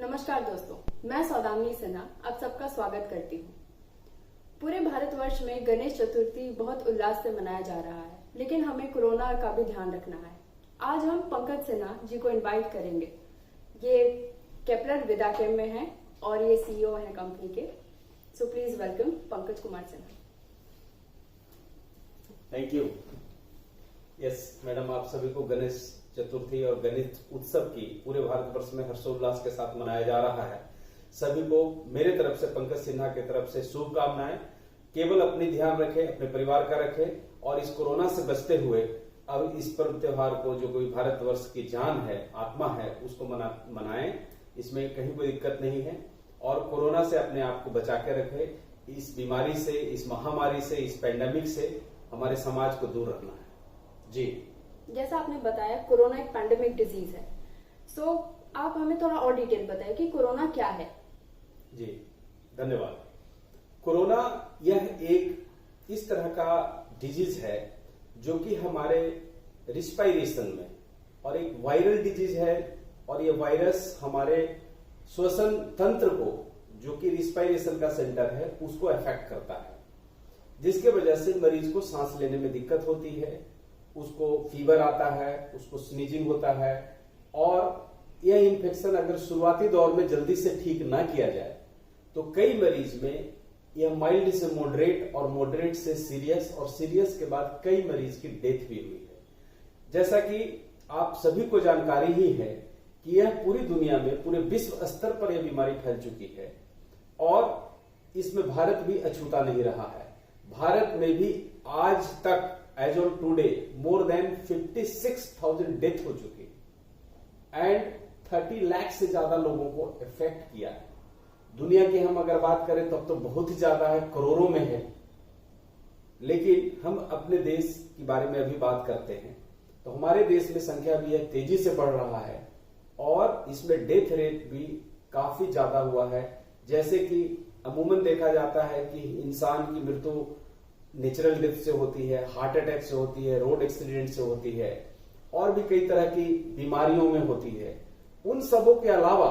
नमस्कार दोस्तों, मैं सौदामिनी सिन्हा आप सबका स्वागत करती हूँ। पूरे भारतवर्ष में गणेश चतुर्थी बहुत उल्लास से मनाया जा रहा है, लेकिन हमें कोरोना का भी ध्यान रखना है। आज हम पंकज सिन्हा जी को इनवाइट करेंगे। ये केपलर विदाकेम में हैं और ये सीईओ हैं कंपनी के। So please welcome Pankaj Kumar Sinha. Thank you. Yes madam, आप सभी को गणेश चतुर्थी और गणेश उत्सव की पूरे भारतवर्ष में हर्षोल्लास के साथ मनाया जा रहा है। सभी को मेरे तरफ से, पंकज सिन्हा की तरफ से शुभकामनाएं। केवल अपनी ध्यान रखें, अपने परिवार का रखें और इस कोरोना से बचते हुए अब इस पर्व त्योहार को, जो कोई भारतवर्ष की जान है, आत्मा है, उसको मनाएं। इसमें कहीं कोई दिक्कत नहीं है और कोरोना से अपने आप को बचा के रखें। इस बीमारी से, इस महामारी से, इस पैंडेमिक से हमारे समाज को दूर रखना है। जी, जैसा आपने बताया कोरोना एक पैंडेमिक डिजीज है। सो आप हमें थोड़ा और डिटेल बताएं कि कोरोना क्या है। जी धन्यवाद। कोरोना यह एक इस तरह का डिजीज है जो कि हमारे रिस्पायरेशन में, और एक वायरल डिजीज है, और ये वायरस हमारे श्वसन तंत्र को, जो कि रिस्पायरेशन का सेंटर है, उसको अफेक्ट करता है, जिसके वजह से मरीज को सांस लेने में दिक्कत होती है, उसको फीवर आता है, उसको स्नीजिंग होता है। और यह इन्फेक्शन अगर शुरुआती दौर में जल्दी से ठीक ना किया जाए तो कई मरीज में यह माइल्ड से मॉडरेट और मॉडरेट से सीरियस, और सीरियस के बाद कई मरीज की डेथ भी हुई है। जैसा कि आप सभी को जानकारी ही है कि यह पूरी दुनिया में, पूरे विश्व स्तर पर यह बीमारी फैल चुकी है और इसमें भारत भी अछूता नहीं रहा है। भारत में भी आज तक as on today more than 56,000 death हो चुकी एंड 30 लाख से ज्यादा लोगों को इफेक्ट किया है। दुनिया की हम अगर बात करें तब तो बहुत ही ज्यादा है, करोड़ों में है। लेकिन हम अपने देश के बारे में अभी बात करते हैं तो हमारे देश में संख्या भी है, तेजी से बढ़ रहा है और इसमें डेथ रेट भी काफी ज्यादा हुआ है। जैसे कि अमूमन देखा जाता है कि इंसान की मृत्यु नेचुरल डेथ से होती है, हार्ट अटैक से होती है, रोड एक्सीडेंट से होती है और भी कई तरह की बीमारियों में होती है। उन सबों के अलावा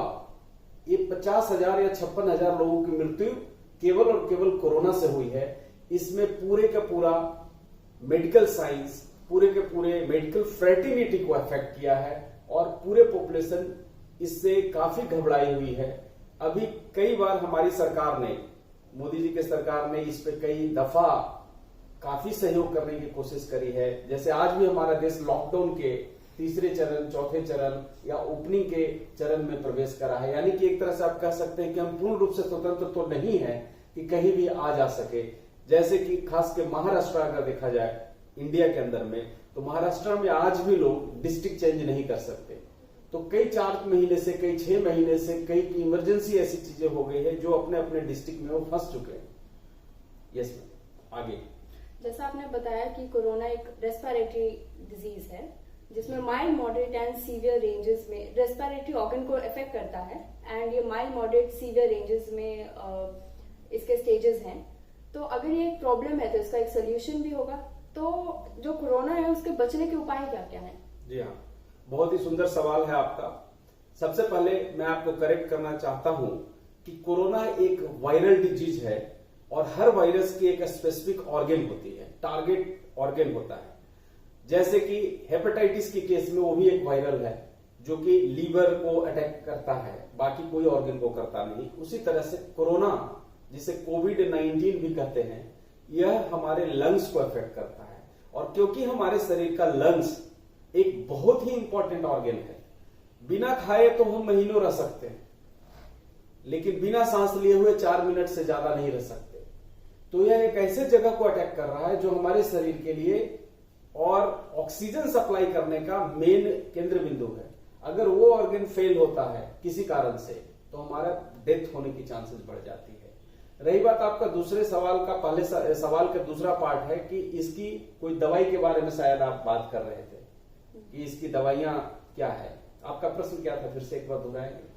ये 50,000 या 56,000 लोगों की मृत्यु केवल और केवल कोरोना से हुई है। इसमें पूरे का पूरा मेडिकल साइंस, पूरे के पूरे मेडिकल फ्रेटर्निटी को अफेक्ट किया है और पूरे पॉपुलेशन इससे काफी घबराई हुई है। अभी कई बार हमारी सरकार ने, मोदी जी की सरकार ने इस पे कई दफा काफी सहयोग करने की कोशिश करी है। जैसे आज भी हमारा देश लॉकडाउन के तीसरे चरण, चौथे चरण या ओपनिंग के चरण में प्रवेश करा है। यानी कि एक तरह से आप कह सकते हैं कि हम पूर्ण रूप से स्वतंत्र तो नहीं है कि कहीं भी आ जा सके। जैसे कि खास के महाराष्ट्र अगर देखा जाए इंडिया के अंदर में, तो महाराष्ट्र में आज भी लोग डिस्ट्रिक्ट चेंज नहीं कर सकते। तो कई 4 महीने से, कई 6 महीने से, कई की इमरजेंसी ऐसी चीजें हो गई है जो अपने अपने डिस्ट्रिक्ट में वो फंस चुके हैं। यस आगे, जैसा आपने बताया कि कोरोना एक रेस्पिरेटरी डिजीज है जिसमें mild, moderate and severe ranges में रेस्पिरेटरी ऑर्गन को इफेक्ट करता है। एंड ये माइल्ड, मॉडरेट, सीवियर रेंजेस में इसके स्टेजेस हैं। तो अगर ये एक प्रॉब्लम है तो इसका एक सोल्यूशन भी होगा। तो जो कोरोना है उसके बचने के उपाय क्या क्या हैं? जी हाँ, बहुत ही सुंदर सवाल है आपका। सबसे पहले मैं आपको करेक्ट करना चाहता हूं कि कोरोना एक वायरल डिजीज है और हर वायरस की एक स्पेसिफिक ऑर्गन होती है, टारगेट ऑर्गन होता है। जैसे कि हेपेटाइटिस के केस में वो भी एक वायरल है जो कि लीवर को अटैक करता है, बाकी कोई ऑर्गन को करता नहीं। उसी तरह से कोरोना, जिसे कोविड-19 भी कहते हैं, यह हमारे लंग्स को अफेक्ट करता है। और क्योंकि हमारे शरीर का लंग्स एक बहुत ही इंपॉर्टेंट ऑर्गन है, बिना खाए तो हम महीनों रह सकते हैं, लेकिन बिना सांस लिए हुए 4 मिनट से ज्यादा नहीं रह सकते। तो यह एक ऐसे जगह को अटैक कर रहा है जो हमारे शरीर के लिए और ऑक्सीजन सप्लाई करने का मेन केंद्र बिंदु है। अगर वो ऑर्गन फेल होता है किसी कारण से तो हमारा डेथ होने की चांसेस बढ़ जाती है। रही बात आपका दूसरे सवाल का, पहले सवाल का दूसरा पार्ट है कि इसकी कोई दवाई के बारे में शायद आप बात कर रहे थे कि इसकी दवाइयां क्या है। आपका प्रश्न क्या था, फिर से एक बार दोहराएंगे?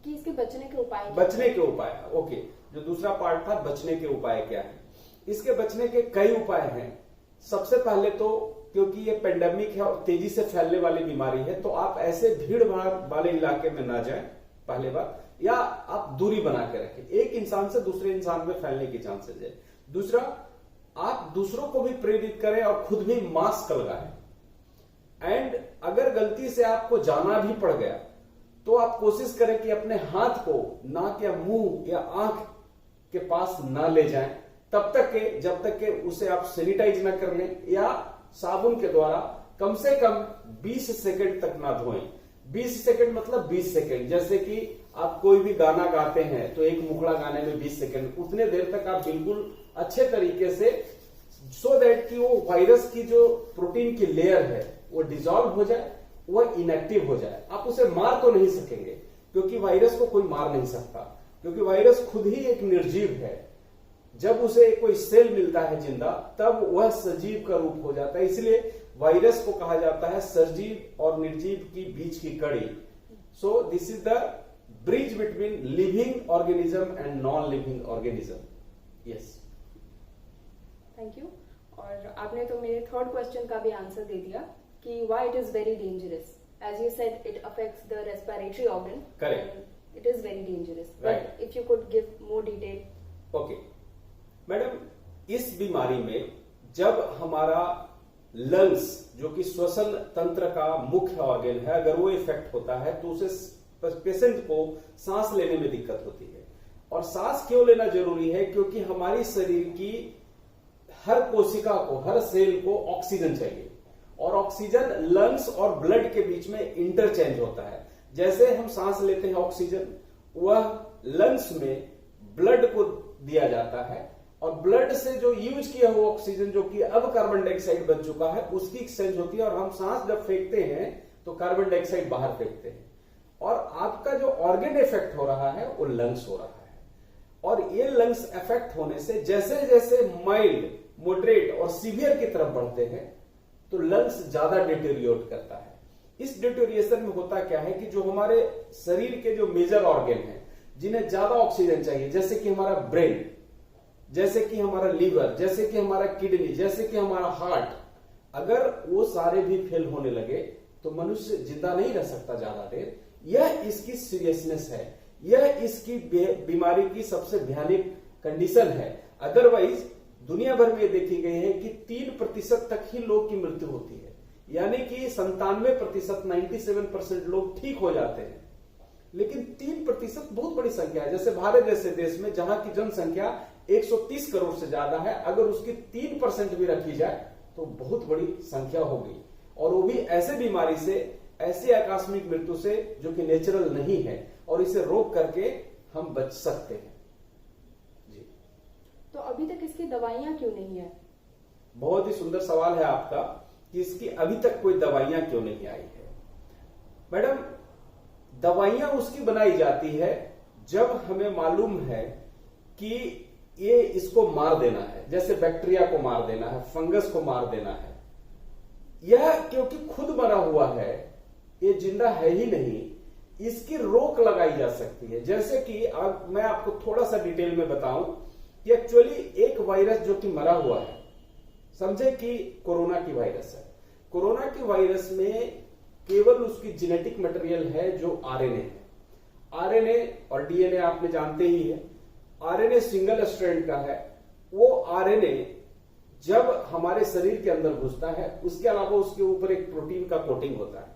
कि इसके बचने के उपाय? बचने के उपाय, ओके। जो दूसरा पार्ट था, बचने के उपाय क्या है? इसके बचने के कई उपाय हैं। सबसे पहले तो क्योंकि ये पेंडेमिक है और तेजी से फैलने वाली बीमारी है, तो आप ऐसे भीड़ भाड़ वाले इलाके में ना जाएं पहले बात, या आप दूरी बना के रखें। एक इंसान से दूसरे इंसान में फैलने की चांसेस है। दूसरा, आप दूसरों को भी प्रेरित करें और खुद भी मास्क लगाएं। एंड अगर गलती से आपको जाना भी पड़ गया तो आप कोशिश करें कि अपने हाथ को नाक या मुंह या आंख के पास ना ले जाएं तब तक के जब तक के उसे आप सैनिटाइज ना कर लें, या साबुन के द्वारा कम से कम 20 सेकंड तक ना धोएं। 20 सेकंड मतलब 20 सेकंड, जैसे कि आप कोई भी गाना गाते हैं तो एक मुखड़ा गाने में 20 सेकंड, उतने देर तक आप बिल्कुल अच्छे तरीके से, सो दैट कि वो वायरस की जो प्रोटीन की लेयर है वो डिसॉल्व हो जाए, वह इनएक्टिव हो जाए। आप उसे मार तो नहीं सकेंगे क्योंकि वायरस को कोई मार नहीं सकता, क्योंकि वायरस खुद ही एक निर्जीव है। जब उसे कोई सेल मिलता है जिंदा तब वह सजीव का रूप हो जाता है। इसलिए वायरस को कहा जाता है सजीव और निर्जीव की बीच की कड़ी। So this is the bridge between living organism and non living organism. Yes, thank you. और आपने तो मेरे थर्ड क्वेश्चन का भी आंसर दे दिया कि why it is very dangerous. As you said, it affects the respiratory organ. Correct. It is very dangerous. Right. If you could give more detail. Okay madam, इस बीमारी में जब हमारा लंग्स जो कि श्वसन तंत्र का मुख्य ऑर्गन है, अगर वो इफेक्ट होता है तो उसे पेशेंट को सांस लेने में दिक्कत होती है। और सांस क्यों लेना जरूरी है? क्योंकि हमारी शरीर की हर कोशिका को, हर सेल को ऑक्सीजन चाहिए, और ऑक्सीजन लंग्स और ब्लड के बीच में इंटरचेंज होता है। जैसे हम सांस लेते हैं ऑक्सीजन, वह लंग्स में ब्लड को दिया जाता है, और ब्लड से जो यूज किया हुआ ऑक्सीजन जो कि अब कार्बन डाइऑक्साइड बन चुका है उसकी एक्सचेंज होती है, और हम सांस जब फेंकते हैं तो कार्बन डाइऑक्साइड बाहर फेंकते हैं। और आपका जो ऑर्गन इफेक्ट हो रहा है वो लंग्स हो रहा है। और ये लंग्स इफेक्ट होने से जैसे जैसे माइल्ड, मॉडरेट और सीवियर की तरफ बढ़ते हैं तो लंग्स ज्यादा डिटेरियोरेट करता है। इस डिटेरियोरेशन में होता क्या है कि जो हमारे शरीर के जो मेजर ऑर्गन हैं जिन्हें ज्यादा ऑक्सीजन चाहिए, जैसे कि हमारा ब्रेन, जैसे कि हमारा लीवर, जैसे कि हमारा किडनी, जैसे कि हमारा हार्ट, अगर वो सारे भी फेल होने लगे तो मनुष्य जिंदा नहीं रह सकता ज्यादा देर। यह इसकी सीरियसनेस है, यह इसकी बीमारी की सबसे भयानक कंडीशन है। अदरवाइज दुनिया भर में देखी गई है कि 3% तक ही लोग की मृत्यु होती है, यानी कि 97%, 97% लोग ठीक हो जाते हैं। लेकिन 3% बहुत बड़ी संख्या है। जैसे भारत जैसे देश में जहां की जनसंख्या 130 करोड़ से ज्यादा है, अगर उसकी 3% भी रखी जाए तो बहुत बड़ी संख्या होगी, और वो भी ऐसे बीमारी से, ऐसी आकस्मिक मृत्यु से जो कि नेचुरल नहीं है, और इसे रोक करके हम बच सकते हैं। जी, तो अभी तक इसकी दवाइयां क्यों नहीं है? बहुत ही सुंदर सवाल है आपका कि इसकी अभी तक कोई दवाइयां क्यों नहीं आई है। मैडम, दवाइयां उसकी बनाई जाती है जब हमें मालूम है कि ये इसको मार देना है, जैसे बैक्टीरिया को मार देना है, फंगस को मार देना है। यह क्योंकि खुद बना हुआ है, ये जिंदा है ही नहीं, इसकी रोक लगाई जा सकती है। जैसे कि मैं आपको थोड़ा सा डिटेल में बताऊं कि एक्चुअली एक वायरस जो कि मरा हुआ है, समझे कि कोरोना की वायरस है। कोरोना की वायरस में केवल उसकी जेनेटिक मटेरियल है जो आरएनए है। आरएनए और डीएनए आपने जानते ही है। आरएनए सिंगल स्ट्रैंड का है। वो आरएनए जब हमारे शरीर के अंदर घुसता है, उसके अलावा उसके ऊपर एक प्रोटीन का कोटिंग होता है।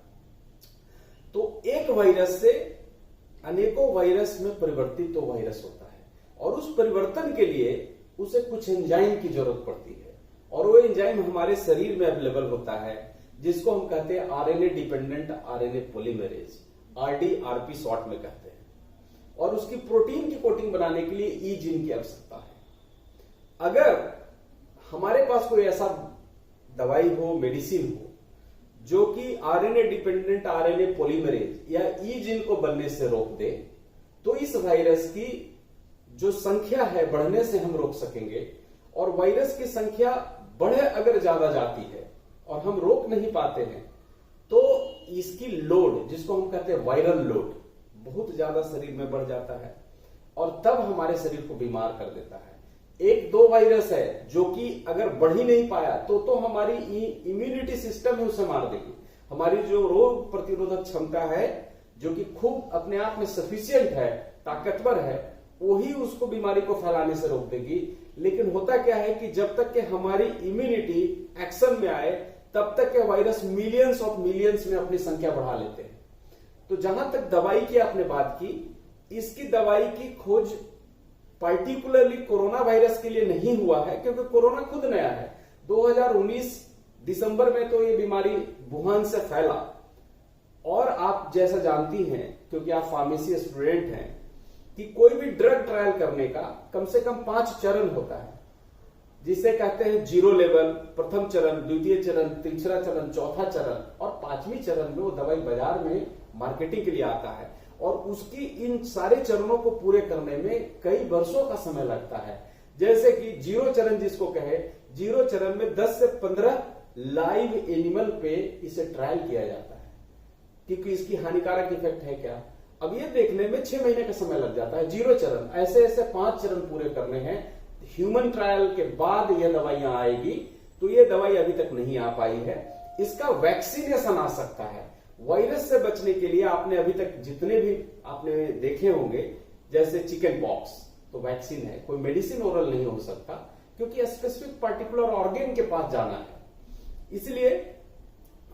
तो एक वायरस से अनेकों वायरस में परिवर्तित तो वायरस होता है, और उस परिवर्तन के लिए उसे कुछ एंजाइम की जरूरत पड़ती है, और वो एंजाइम हमारे शरीर में अवेलेबल होता है, जिसको हम कहते हैं RNA dependent RNA polymerase, RDRP short में कहते हैं। और उसकी प्रोटीन की कोटिंग बनाने के लिए ई जीन की आवश्यकता है। अगर हमारे पास कोई ऐसा दवाई हो, मेडिसिन हो, जो कि आरएनए डिपेंडेंट आरएनए पॉलीमरेज या ई जीन को बनने से रोक दे, तो इस वायरस की जो संख्या है बढ़ने से हम रोक सकेंगे। और वायरस की संख्या बढ़े अगर ज्यादा जाती है और हम रोक नहीं पाते हैं, तो इसकी लोड, जिसको हम कहते हैं वायरल लोड, बहुत ज्यादा शरीर में बढ़ जाता है, और तब हमारे शरीर को बीमार कर देता है। एक दो वायरस है जो कि अगर बढ़ ही नहीं पाया तो हमारी इम्यूनिटी सिस्टम ही उसे मार देगी। हमारी जो रोग प्रतिरोधक क्षमता है, जो कि खूब अपने आप में सफिशियंट है, ताकतवर है, वही उसको बीमारी को फैलाने से रोक देगी। लेकिन होता क्या है कि जब तक कि हमारी इम्यूनिटी एक्शन में आए तब तक के वायरस मिलियंस ऑफ मिलियंस में अपनी संख्या बढ़ा लेते हैं। तो जहां तक दवाई की आपने बात की, इसकी दवाई की खोज पार्टिकुलरली कोरोना वायरस के लिए नहीं हुआ है, क्योंकि कोरोना खुद नया है। 2019 दिसंबर में तो ये बीमारी वुहान से फैला, और आप जैसा जानती हैं, क्योंकि आप फार्मेसी स्टूडेंट हैं, कि कोई भी ड्रग ट्रायल करने का कम से कम 5 चरण होता है, जिसे कहते हैं 0 लेवल, प्रथम चरण, द्वितीय चरण, तीसरा चरण, चौथा चरण, और 5वीं चरण में वो दवाई बाजार में मार्केटिंग के लिए आता है। और उसकी इन सारे चरणों को पूरे करने में कई वर्षों का समय लगता है। जैसे कि 0 चरण जिसको कहे, 0 चरण में 10 से 15 लाइव एनिमल पे इसे ट्रायल किया जाता है, क्योंकि इसकी हानिकारक इफेक्ट है क्या, अब ये देखने में 6 महीने का समय लग जाता है। 0 चरण, ऐसे ऐसे 5 चरण पूरे करने हैं। ह्यूमन ट्रायल के बाद ये दवाइयां आएगी, तो ये दवाई अभी तक नहीं आ पाई है। इसका वैक्सीनेशन आ सकता है। वायरस से बचने के लिए आपने अभी तक जितने भी आपने देखे होंगे, जैसे चिकन पॉक्स, तो वैक्सीन है, कोई मेडिसिन ओरल नहीं हो सकता, क्योंकि स्पेसिफिक पर्टिकुलर ऑर्गेन के पास जाना है। इसलिए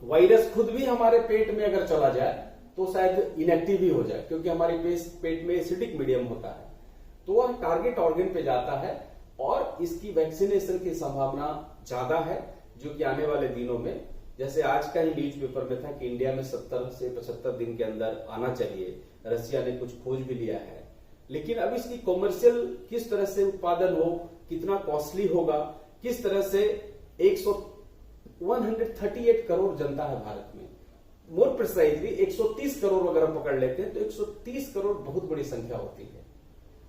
वायरस खुद भी हमारे पेट में अगर चला जाए तो शायद इनएक्टिव ही हो जाए, क्योंकि हमारे पेट में एसिडिक मीडियम होता है, तो वह टारगेट ऑर्गन पे जाता है, और इसकी वैक्सीनेशन की संभावना ज्यादा है, जो कि आने वाले दिनों में, जैसे आज का ही न्यूज़पेपर में था कि इंडिया में 70 से 75 दिन के अंदर आना चाहिए। रसिया ने कुछ खोज भी लिया है, लेकिन अब इसकी कॉमर्शियल किस तरह से उत्पादन हो, कितना कॉस्टली होगा, किस तरह से 138 करोड़ जनता है भारत में, मोर प्रिसाइजली 130 करोड़ अगर हम पकड़ लेते हैं तो 130 करोड़ बहुत बड़ी संख्या होती है।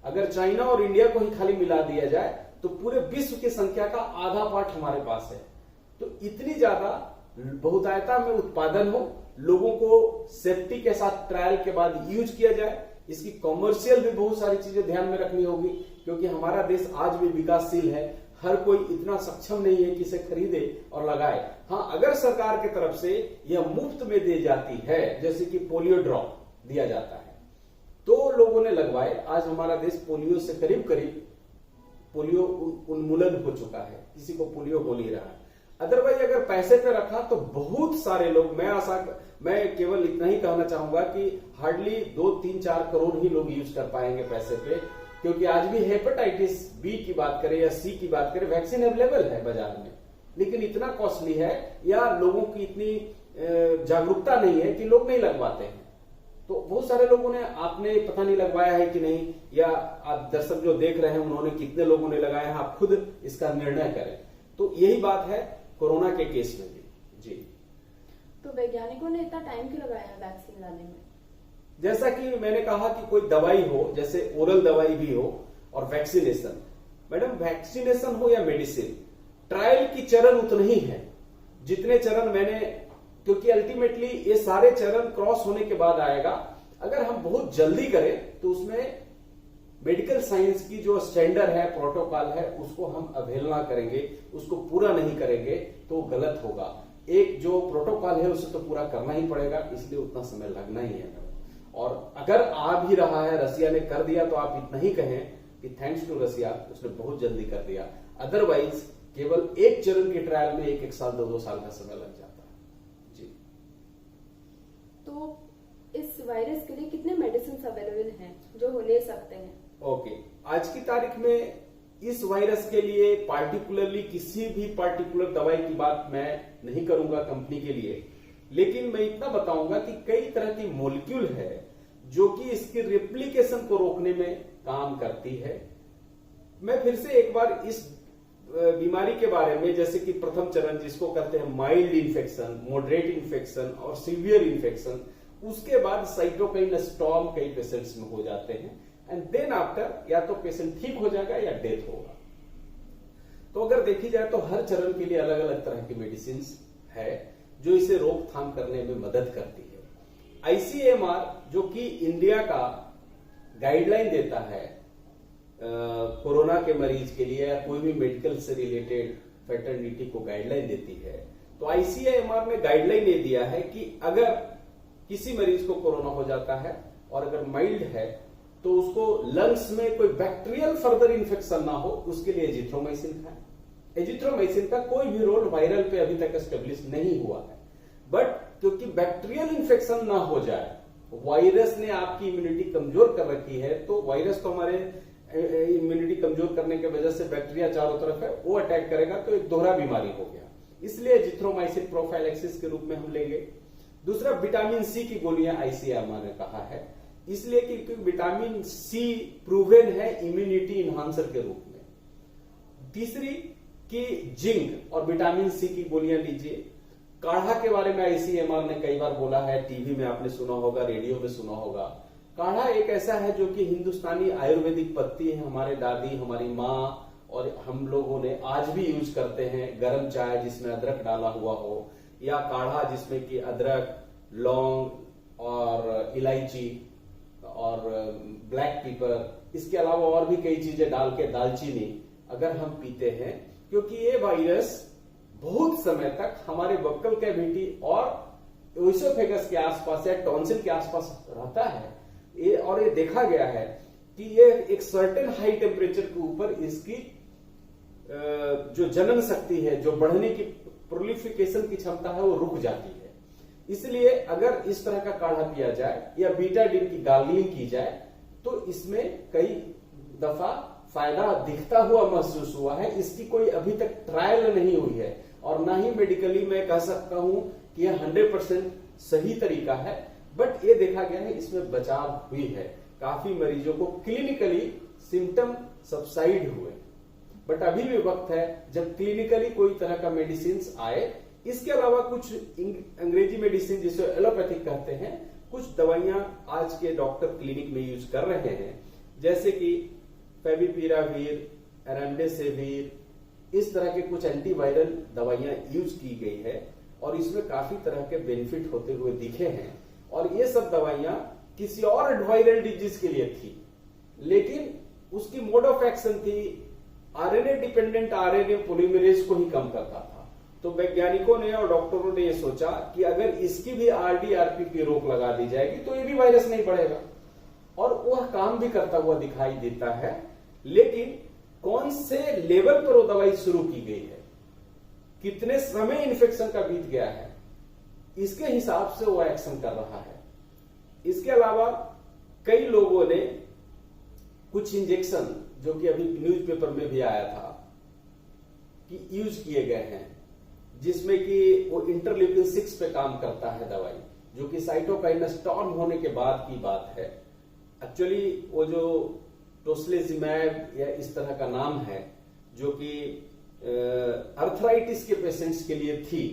अगर चाइना और इंडिया को ही खाली मिला दिया जाए तो पूरे विश्व की संख्या का आधा पार्ट हमारे पास है। तो इतनी ज्यादा बहुतायता में उत्पादन हो, लोगों को सेफ्टी के साथ ट्रायल के बाद यूज किया जाए, इसकी कॉमर्शियल भी बहुत सारी चीजें ध्यान में रखनी होगी, क्योंकि हमारा देश आज भी विकासशील है, हर कोई इतना सक्षम नहीं है कि इसे खरीदे और लगाए। हाँ, अगर सरकार की तरफ से यह मुफ्त में दी जाती है, जैसे कि पोलियो ड्रॉप दिया जाता है, तो लोगों ने लगवाए। आज हमारा देश पोलियो से करीब करीब पोलियो उन्मूलन हो चुका है, किसी को पोलियो हो नहीं रहा है। अदरवाइज अगर पैसे पे रखा तो बहुत सारे लोग, मैं केवल इतना ही कहना चाहूंगा कि हार्डली 2-3-4 करोड़ ही लोग यूज कर पाएंगे पैसे पे, क्योंकि आज भी हेपेटाइटिस बी की बात करें या सी की बात करें, वैक्सीन अवेलेबल है बाजार में, लेकिन इतना कॉस्टली है या लोगों की इतनी जागरूकता नहीं है कि लोग नहीं लगवाते हैं। तो बहुत सारे लोगों ने, आपने पता नहीं लगवाया है कि नहीं, या आप दर्शक जो देख रहे हैं उन्होंने, कितने लोगों ने लगाया है, आप खुद इसका निर्णय करें। तो यही बात है कोरोना के केस में भी। जी, तो वैज्ञानिकों ने इतना टाइम क्यों लगाया वैक्सीन लाने में? जैसा कि मैंने कहा कि कोई दवाई हो, जैसे ओरल दवाई भी हो, और वैक्सीनेशन, मैडम वैक्सीनेशन हो या मेडिसिन, ट्रायल की चरण उतने ही है जितने चरण मैंने, क्योंकि अल्टीमेटली ये सारे चरण क्रॉस होने के बाद आएगा। अगर हम बहुत जल्दी करें तो उसमें मेडिकल साइंस की जो स्टैंडर्ड है, प्रोटोकॉल है, उसको हम अवहेलना करेंगे, उसको पूरा नहीं करेंगे तो गलत होगा। एक जो प्रोटोकॉल है उसे तो पूरा करना ही पड़ेगा, इसलिए उतना समय लगना ही है। और अगर आ भी रहा है, रसिया ने कर दिया, तो आप इतना ही कहें कि थैंक्स टू रसिया, उसने बहुत जल्दी कर दिया। अदरवाइज केवल एक चरण के ट्रायल में 1-1 साल 2-2 साल का समय लग जाता है। जी, तो इस वायरस के लिए कितने मेडिसिन अवेलेबल हैं जो ले सकते हैं? ओके, आज की तारीख में इस वायरस के लिए पार्टिकुलरली किसी भी पार्टिकुलर दवाई की बात मैं नहीं करूंगा कंपनी के लिए, लेकिन मैं इतना बताऊंगा कि कई तरह की मॉलिक्यूल है जो कि इसकी रेप्लिकेशन को रोकने में काम करती है। मैं फिर से एक बार इस बीमारी के बारे में, जैसे कि प्रथम चरण जिसको कहते हैं माइल्ड इन्फेक्शन, मॉडरेट इन्फेक्शन और सीवियर इन्फेक्शन, उसके बाद साइटोकाइन स्टॉर्म कई पेशेंट्स में हो जाते हैं, एंड देन आफ्टर या तो पेशेंट ठीक हो जाएगा या डेथ होगा। तो अगर देखी जाए तो हर चरण के लिए अलग अलग तरह की मेडिसिन है जो इसे रोकथाम करने में मदद करती है। आईसीएमआर जो कि इंडिया का गाइडलाइन देता है कोरोना के मरीज के लिए, या कोई भी मेडिकल से रिलेटेड फैटर्निटी को गाइडलाइन देती है, तो आईसीएमआर ने गाइडलाइन ये दिया है कि अगर किसी मरीज को कोरोना हो जाता है और अगर माइल्ड है तो उसको लंग्स में कोई बैक्टीरियल फर्दर इन्फेक्शन ना हो, उसके लिए एजिथ्रोमाइसिन खाएं। एजिथ्रोमाइसिन का कोई भी रोल वायरल पे अभी तक एस्टेब्लिश नहीं हुआ है, बट क्योंकि बैक्टीरियल इन्फेक्शन ना हो जाए, वायरस ने आपकी इम्यूनिटी कमजोर कर रखी है, तो वायरस तो हमारे इम्यूनिटी कमजोर करने की वजह से बैक्टीरिया चारों तरफ है, वो अटैक करेगा तो एक दोहरा बीमारी हो गया। इसलिए एजिथ्रोमाइसिन प्रोफाइलैक्सिस के रूप में हम लेंगे। दूसरा, विटामिन सी की गोलियां आईसीएमआर ने कहा है, इसलिए कि विटामिन सी प्रूवन है इम्यूनिटी इन्हांसर के रूप में। तीसरी कि जिंक और विटामिन सी की गोलियां लीजिए। काढ़ा के बारे में आईसीएमआर ने कई बार बोला है, टीवी में आपने सुना होगा, रेडियो में सुना होगा। काढ़ा एक ऐसा है जो कि हिंदुस्तानी आयुर्वेदिक पत्ती है, हमारे दादी, हमारी माँ और हम लोगों ने आज भी यूज करते हैं। गर्म चाय जिसमें अदरक डाला हुआ हो, या काढ़ा जिसमें कि अदरक, लौंग और इलायची और ब्लैक पेपर, इसके अलावा और भी कई चीजें डाल के, दालचीनी, अगर हम पीते हैं, क्योंकि ये वायरस बहुत समय तक हमारे बक्कल कैविटी और ओइसोफेगस के आसपास या टॉन्सिल के आसपास रहता है। ये देखा गया है कि ये एक सर्टेन हाई टेम्परेचर के ऊपर इसकी जो जनन शक्ति है, जो बढ़ने की प्रोलिफिकेशन की क्षमता है, वो रुक जाती है। इसलिए अगर इस तरह का काढ़ा पिया जाए या बीटाडीन की गार्गलिंग की जाए तो इसमें कई दफा फायदा दिखता हुआ महसूस हुआ है। इसकी कोई अभी तक ट्रायल नहीं हुई है और ना ही मेडिकली मैं कह सकता हूं कि यह 100% सही तरीका है, बट ये देखा गया है इसमें बचाव हुई है। काफी मरीजों को क्लिनिकली सिम्टम सबसाइड हुए, बट अभी भी वक्त है जब क्लिनिकली कोई तरह का मेडिसिन आए। इसके अलावा कुछ अंग्रेजी मेडिसिन जिसे एलोपैथिक कहते हैं, कुछ दवाइयां आज के डॉक्टर क्लिनिक में यूज कर रहे हैं, जैसे कि फेविपिरावीर, रेमडेसिविर, इस तरह के कुछ एंटीवायरल दवाइयां यूज की गई है और इसमें काफी तरह के बेनिफिट होते हुए दिखे हैं। और ये सब दवाइयां किसी और वायरल डिजीज के लिए थी, लेकिन उसकी मोड ऑफ एक्शन थी आरएनए डिपेंडेंट आरएनए पॉलीमरेज को ही कम करता था। तो वैज्ञानिकों ने और डॉक्टरों ने ये सोचा कि अगर इसकी भी आरडीआरपी की रोक लगा दी जाएगी तो ये भी वायरस नहीं बढ़ेगा, और वह काम भी करता हुआ दिखाई देता है। लेकिन कौन से लेवल पर वो दवाई शुरू की गई है, कितने समय इन्फेक्शन का बीत गया है, इसके हिसाब से वो एक्शन कर रहा है। इसके अलावा कई लोगों ने कुछ इंजेक्शन, जो कि अभी न्यूज़पेपर में भी आया था कि यूज किए गए हैं, जिसमें कि वो इंटरल्यूकिन 6 पे काम करता है दवाई, जो कि साइटोकाइन स्टॉर्म होने के बाद की बात है। एक्चुअली वो जो टोस्लिजिमैब या इस तरह का नाम है, जो कि अर्थराइटिस के पेशेंट्स के लिए थी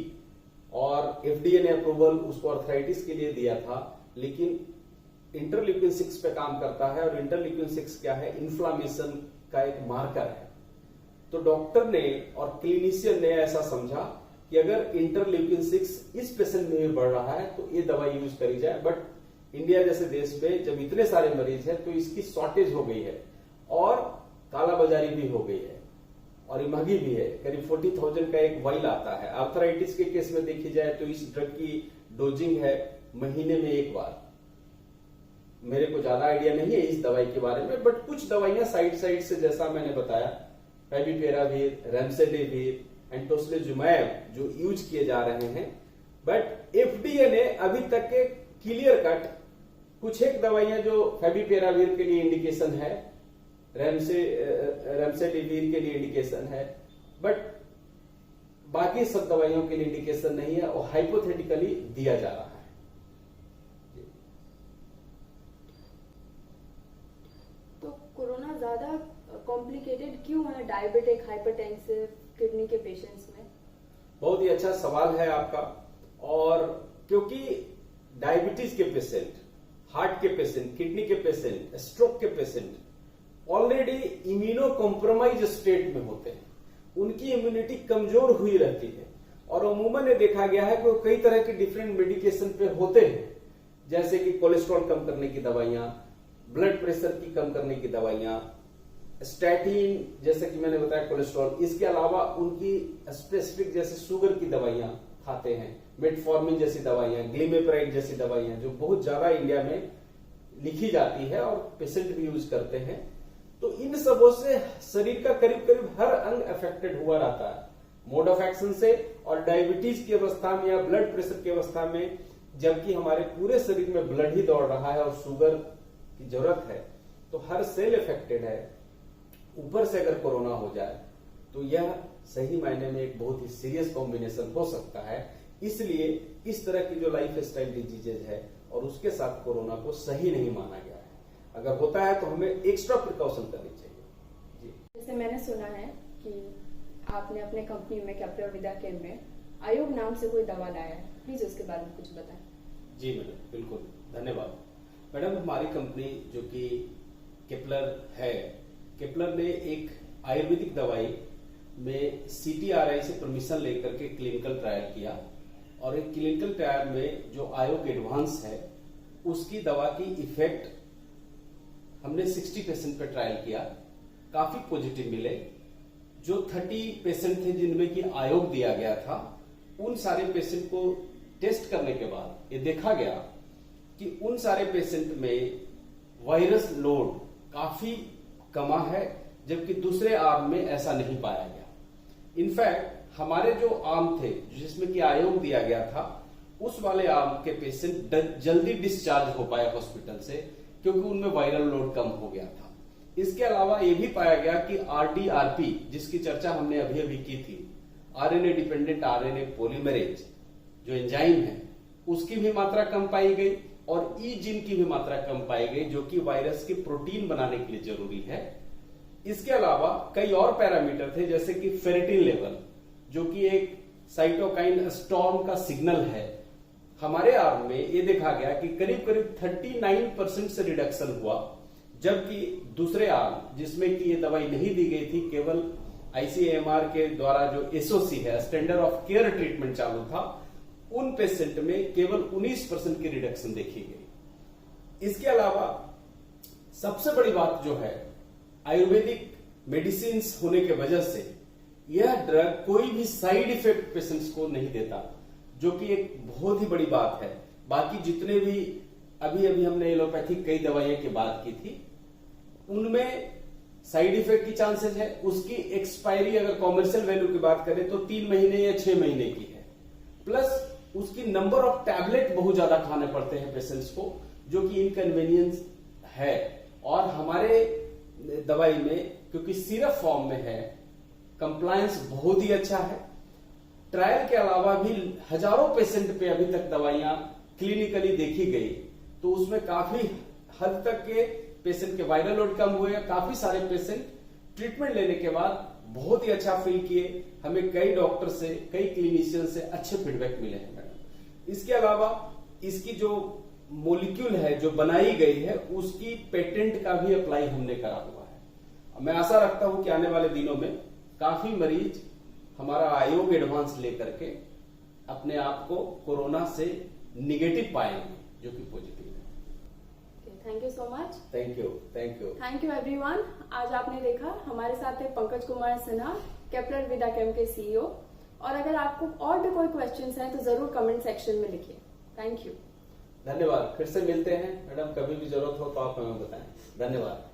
और एफडीए ने अप्रूवल उसको अर्थराइटिस के लिए दिया था, लेकिन इंटरल्यूकिन 6 पे काम करता है। और इंटरल्यूकिन 6 क्या है, इन्फ्लामेशन का एक मार्कर है। तो डॉक्टर ने और क्लिनिशियन ने ऐसा समझा कि अगर इंटरल्यूकिन 6 इस पेशेंट में भी बढ़ रहा है तो ये दवाई यूज करी जाए। बट इंडिया जैसे देश में जब इतने सारे मरीज हैं तो इसकी शॉर्टेज हो गई है और कालाबाजारी भी हो गई है और ये महंगी भी है। करीब 40,000 का एक वाइल आता है। आर्थराइटिस के केस में देखी जाए तो इस ड्रग की डोजिंग है महीने में एक बार। मेरे को ज्यादा आइडिया नहीं है इस दवाई के बारे में, बट कुछ दवाइयां साइड से, जैसा मैंने बताया, फेविपिरावीर, रेमडेसिविर, टोस्लिजुमैब जो यूज किए जा रहे हैं। बट एफडीए ने अभी तक के क्लियर कट कुछ एक दवाइयां जो फेविपिरावीर के लिए इंडिकेशन है, रेमडेसिविर के लिए इंडिकेशन है, बट बाकी सब दवाइयों के लिए इंडिकेशन नहीं है और हाइपोथेटिकली दिया जा रहा है। तो कोरोना ज्यादा कॉम्प्लिकेटेड क्यों है डायबिटिक, हाइपरटेंसिव, किडनी के पेशेंट्स में? बहुत ही अच्छा सवाल है आपका। और क्योंकि डायबिटीज के पेशेंट, हार्ट के पेशेंट, किडनी के पेशेंट, स्ट्रोक के patient already immuno compromise state में होते हैं, उनकी इम्यूनिटी कमजोर हुई रहती है और अमूमन ये देखा गया है कि वो कई तरह के डिफरेंट मेडिकेशन पे होते हैं, जैसे कि कोलेस्ट्रॉल कम करने की दवाइयां, ब्लड प्रेशर की कम करने की दवाइयां, स्टैटिन जैसे कि मैंने बताया कोलेस्ट्रॉल, इसके अलावा उनकी स्पेसिफिक जैसे शुगर की दवाइयां, खाते हैं, मेटफॉर्मिन जैसी दवाइयां, ग्लिमेप्राइड जैसी दवाइयां जो बहुत ज्यादा इंडिया में लिखी जाती है और पेशेंट भी यूज करते हैं, तो इन सबों से शरीर का करीब करीब हर अंग अफेक्टेड हुआ रहता है मोड ऑफ एक्शन से। और डायबिटीज की अवस्था में या ब्लड प्रेशर की अवस्था में, जबकि हमारे पूरे शरीर में ब्लड ही दौड़ रहा है और शुगर की जरूरत है, तो हर सेल अफेक्टेड है। ऊपर से अगर कोरोना हो जाए तो यह सही मायने में एक बहुत ही सीरियस कॉम्बिनेशन हो सकता है। इसलिए इस तरह की जो लाइफ स्टाइल डिजीजेज है और उसके साथ कोरोना को सही नहीं माना गया है। अगर होता है तो हमें एक्स्ट्रा प्रिकॉशन करनी चाहिए। जी, जैसे मैंने सुना है कि आपने अपने कंपनी में केपलर विदाकेम में आयोग नाम से कोई दवा लाया है, प्लीज उसके बारे में कुछ बताएं। जी मैडम, बिल्कुल, धन्यवाद। मैडम, हमारी कंपनी जो कि केपलर है, केपलर ने एक आयुर्वेदिक दवाई में CTRI से परमिशन लेकर के क्लिनिकल ट्रायल किया और एक क्लिनिकल ट्रायल में जो आयोग एडवांस है उसकी दवा की इफेक्ट हमने 60 पेशेंट पे ट्रायल किया, काफी पॉजिटिव मिले। जो 30 पेशेंट थे जिनमें कि आयोग दिया गया था, उन सारे पेशेंट को टेस्ट करने के बाद ये देखा गया कि उन सारे पेशेंट में वायरस लोड काफी कमा है, जबकि दूसरे आर्म में ऐसा नहीं पाया गया। इनफैक्ट हमारे जो आर्म थे जिसमें कि आयोग दिया गया था, उस वाले आर्म के पेशेंट जल्दी डिस्चार्ज हो पाए हॉस्पिटल से, क्योंकि उनमें वायरल लोड कम हो गया था। इसके अलावा यह भी पाया गया कि RDRP, जिसकी चर्चा हमने अभी अभी की थी, RNA डिपेंडेंट RNA पॉलीमरेज जो एंजाइम है, उसकी भी मात्रा कम पाई गई और ई जीन की भी मात्रा कम पाई गई, जो कि वायरस के प्रोटीन बनाने के लिए जरूरी है। इसके अलावा कई और पैरामीटर थे, जैसे कि फेरेटिन लेवल, जो कि एक साइटोकाइन स्टॉर्म का सिग्नल है। हमारे आर्म में ये देखा गया कि करीब करीब 39% से रिडक्शन हुआ, जबकि दूसरे आर्म जिसमें कि ये दवाई नहीं दी गई थी, केवल ICMR के द्वारा जो SOC है, स्टैंडर्ड ऑफ केयर ट्रीटमेंट चालू था, उन पेशेंट में केवल 19% की रिडक्शन देखी गई। इसके अलावा सबसे बड़ी बात जो है, आयुर्वेदिक मेडिसिन होने के वजह से यह ड्रग कोई भी साइड इफेक्ट पेशेंट्स को नहीं देता, जो कि एक बहुत ही बड़ी बात है। बाकी जितने भी अभी अभी हमने एलोपैथिक कई दवाइयों की बात की थी, उनमें साइड इफेक्ट की चांसेस है। उसकी एक्सपायरी अगर कॉमर्शियल वैल्यू की बात करें तो 3 महीने या 6 महीने की है, प्लस उसकी नंबर ऑफ टैबलेट बहुत ज्यादा खाने पड़ते हैं पेशेंट्स को, जो कि इनकन्वीनियंस है। और हमारे दवाई में क्योंकि सिरप फॉर्म में है, कंप्लायंस बहुत ही अच्छा है। ट्रायल के अलावा भी हजारों पेशेंट पे अभी तक दवाइयां क्लिनिकली देखी गई, तो उसमें काफी हद तक के पेशेंट के वायरल लोड कम हुए। काफी सारे पेशेंट ट्रीटमेंट लेने के बाद बहुत ही अच्छा फील किए। हमें कई डॉक्टर से, कई क्लिनिशियन से अच्छे फीडबैक मिले हैं मैडम। इसके अलावा इसकी जो मोलिक्यूल है जो बनाई गई है, उसकी पेटेंट का भी अप्लाई हमने करा हुआ है। मैं आशा रखता हूं कि आने वाले दिनों में काफी मरीज हमारा आयोग एडवांस लेकर के अपने आप को कोरोना से निगेटिव पाएंगे, जो कि पॉजिटिव है। Thank you so much. Thank you, thank you, thank you everyone. आज आपने देखा हमारे साथ है पंकज कुमार सिन्हा, केपलर विदाकेम के CEO। और अगर आपको और भी कोई क्वेश्चंस हैं तो जरूर कमेंट सेक्शन में लिखिए। थैंक यू, धन्यवाद। फिर से मिलते हैं मैडम, कभी भी जरूरत हो तो आप हमें बताएं। धन्यवाद।